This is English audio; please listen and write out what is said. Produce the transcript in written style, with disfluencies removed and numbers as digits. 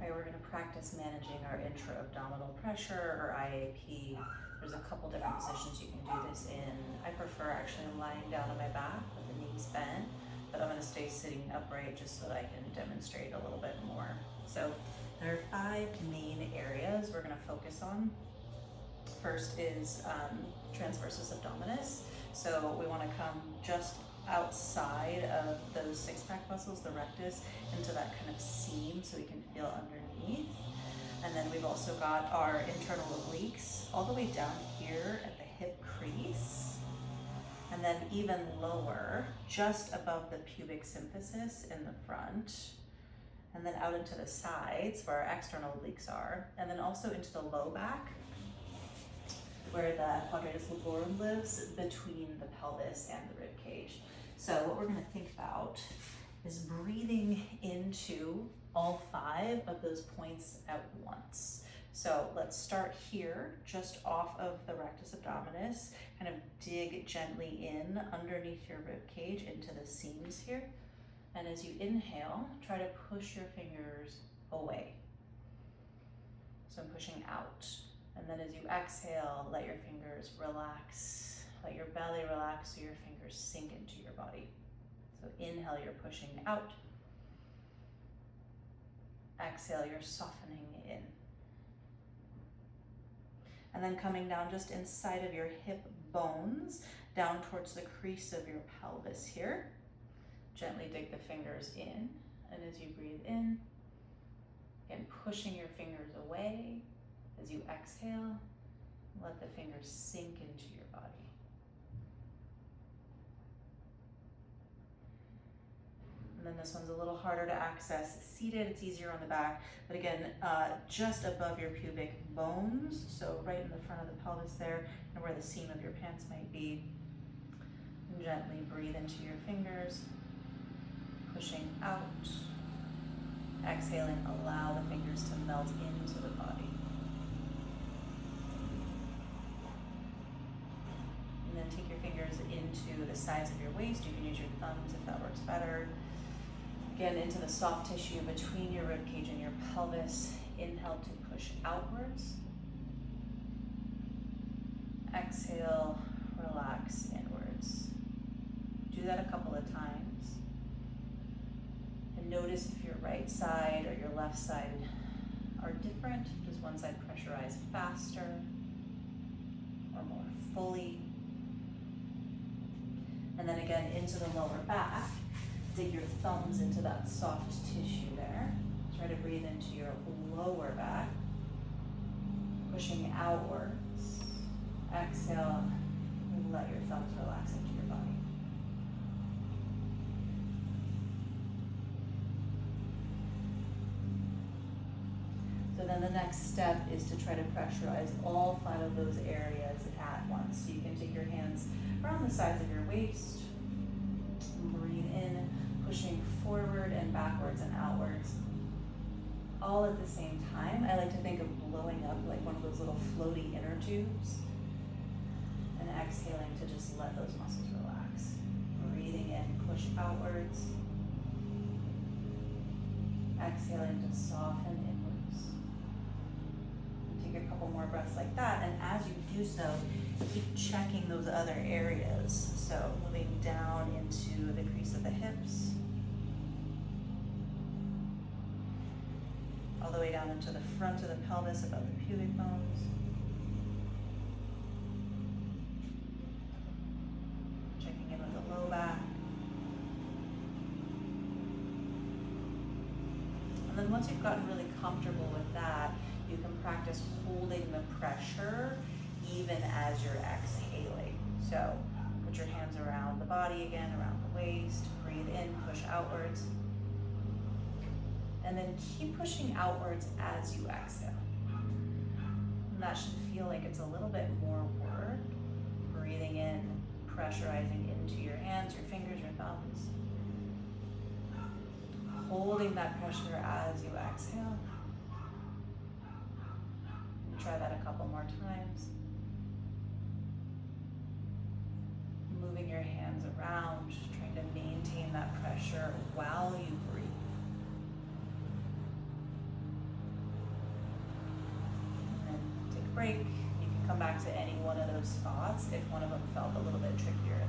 Okay, we're gonna practice managing our intra-abdominal pressure, or IAP. There's a couple different positions you can do this in. I prefer actually lying down on my back with the knees bent, but I'm gonna stay sitting upright just so that I can demonstrate a little bit more. So there are 5 main areas we're gonna focus on. First is transversus abdominis. So we wanna come just outside of those 6-pack muscles, the rectus, into that kind of seam so we can feel underneath. And then we've also got our internal obliques all the way down here at the hip crease. And then even lower, just above the pubic symphysis in the front. And then out into the sides where our external obliques are. And then also into the low back, where the quadratus lumborum lives between the pelvis and the rib cage. So what we're gonna think about is breathing into all 5 of those points at once. So let's start here, just off of the rectus abdominis, kind of dig gently in underneath your rib cage into the seams here. And as you inhale, try to push your fingers away. So I'm pushing out. And then as you exhale, let your fingers relax. Let your belly relax so your fingers sink into your body. So inhale, you're pushing out. Exhale, you're softening in. And then coming down just inside of your hip bones, down towards the crease of your pelvis here. Gently dig the fingers in. And as you breathe in, again, pushing your fingers away. As you exhale, let the fingers sink into your body. And then this one's a little harder to access seated, it's easier on the back. But again, just above your pubic bones, so right in the front of the pelvis there, and where the seam of your pants might be. And gently breathe into your fingers, pushing out. Exhaling, allow the fingers to melt into the body. And then take your fingers into the sides of your waist. You can use your thumbs if that works better. Again, into the soft tissue between your rib cage and your pelvis. Inhale to push outwards. Exhale, relax inwards. Do that a couple of times. And notice if your right side or your left side are different. Does one side pressurize faster or more fully? And then again, into the lower back. Dig your thumbs into that soft tissue there. Try to breathe into your lower back. Pushing outwards. Exhale, and let your thumbs relax into your body. So then the next step is to try to pressurize all 5 of those areas at once. So you can take your hands around the sides of your waist. Breathe in, pushing forward and backwards and outwards. All at the same time. I like to think of blowing up like one of those little floaty inner tubes. And exhaling to just let those muscles relax. Breathing in, push outwards. Exhaling to soften inwards. Take a couple more breaths like that, and as you do so, keep checking those other areas. So moving down into the crease of the hips, all the way down into the front of the pelvis above the pubic bones. Checking in with the low back. And then once you've gotten really comfortable with that, you can practice holding the pressure even as you're exhaling. So put your hands around the body again, around the waist, breathe in, push outwards. And then keep pushing outwards as you exhale. And that should feel like it's a little bit more work. Breathing in, pressurizing into your hands, your fingers, your thumbs. Holding that pressure as you exhale. Try that a couple more times. Moving your hands around, trying to maintain that pressure while you breathe. break. You can come back to any one of those spots if one of them felt a little bit trickier